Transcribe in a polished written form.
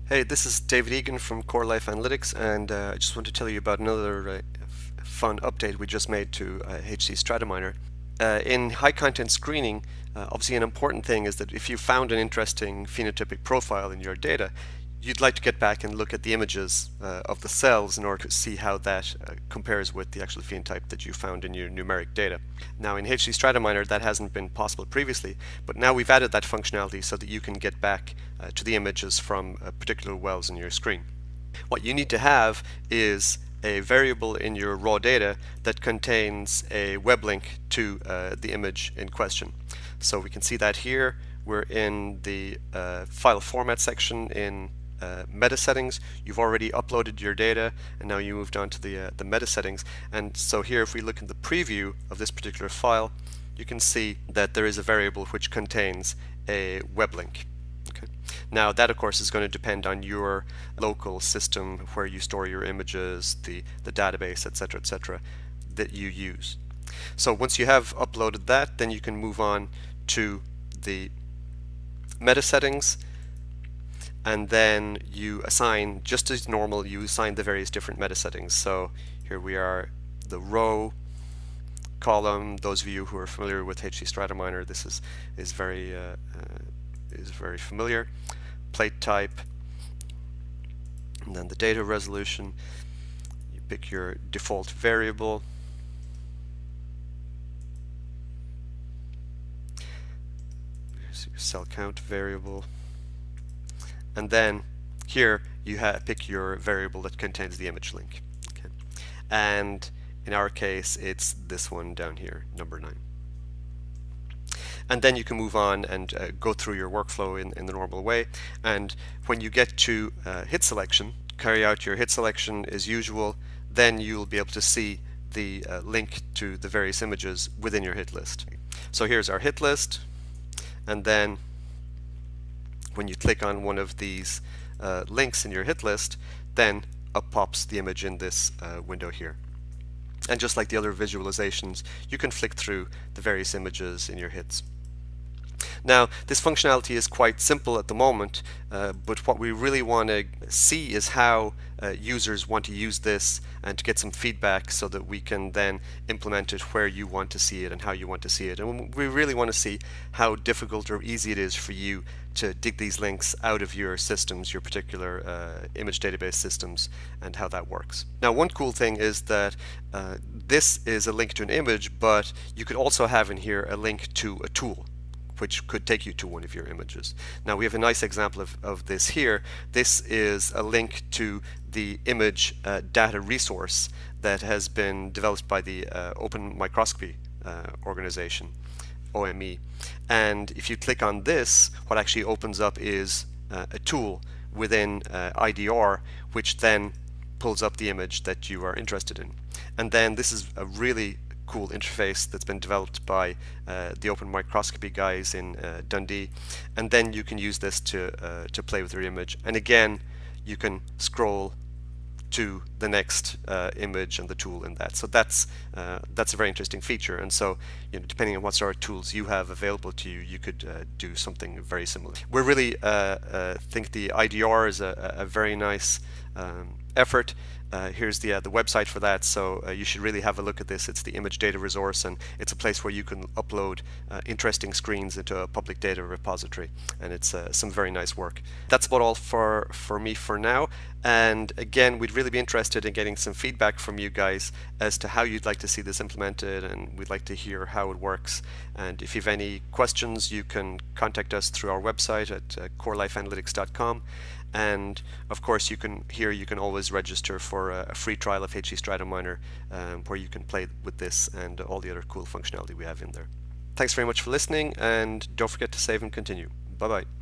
Hey, this is David Egan from Core Life Analytics, and I just want to tell you about another fun update we just made to HC StratoMineR. In high content screening, obviously an important thing is that if you found an interesting phenotypic profile in your data, you'd like to get back and look at the images of the cells in order to see how that compares with the actual phenotype that you found in your numeric data. Now in HC StratoMineR that hasn't been possible previously, but now we've added that functionality so that you can get back to the images from particular wells in your screen. What you need to have is a variable in your raw data that contains a web link to the image in question. So we can see that here. We're in the file format section in meta settings. You've already uploaded your data and now you moved on to the meta settings, and so here if we look at the preview of this particular file, you can see that there is a variable which contains a web link. Okay. Now that of course is going to depend on your local system where you store your images, the database, etc., that you use. So once you have uploaded that, then you can move on to the meta settings, and then you assign, just as normal, you assign the various different meta settings. So here we are, the row, column. Those of you who are familiar with HC StratoMineR, this is very familiar. Plate type, and then the data resolution. You pick your default variable. Here's your cell count variable. And then here you pick your variable that contains the image link. Okay. And in our case it's this one down here, number 9. And then you can move on and go through your workflow in the normal way. And when you get to hit selection, carry out your hit selection as usual, then you'll be able to see the link to the various images within your hit list. So here's our hit list, and then when you click on one of these links in your hit list, then up pops the image in this window here. And just like the other visualizations, you can flick through the various images in your hits. Now this functionality is quite simple at the moment, but what we really want to see is how users want to use this and to get some feedback so that we can then implement it where you want to see it and how you want to see it. And we really want to see how difficult or easy it is for you to dig these links out of your systems, your particular image database systems, and how that works. Now one cool thing is that this is a link to an image, but you could also have in here a link to a tool which could take you to one of your images. Now we have a nice example of this here. This is a link to the image data resource that has been developed by the Open Microscopy organization, OME. And if you click on this, what actually opens up is a tool within IDR, which then pulls up the image that you are interested in. And then this is a really cool interface that's been developed by the Open Microscopy guys in Dundee, and then you can use this to play with your image. And again, you can scroll to the next image and the tool in that. So that's a very interesting feature. And so, depending on what sort of tools you have available to you, you could do something very similar. We really think the IDR is a very nice effort. Here's the website for that, so you should really have a look at this. It's the image data resource, and it's a place where you can upload interesting screens into a public data repository, and it's some very nice work. That's about all for me for now, and again, we'd really be interested in getting some feedback from you guys as to how you'd like to see this implemented, and we'd like to hear how it works. And if you have any questions, you can contact us through our website at corelifeanalytics.com. And of course you can always register for a free trial of HC StratoMineR, where you can play with this and all the other cool functionality we have in there. Thanks very much for listening, and don't forget to save and continue. Bye bye.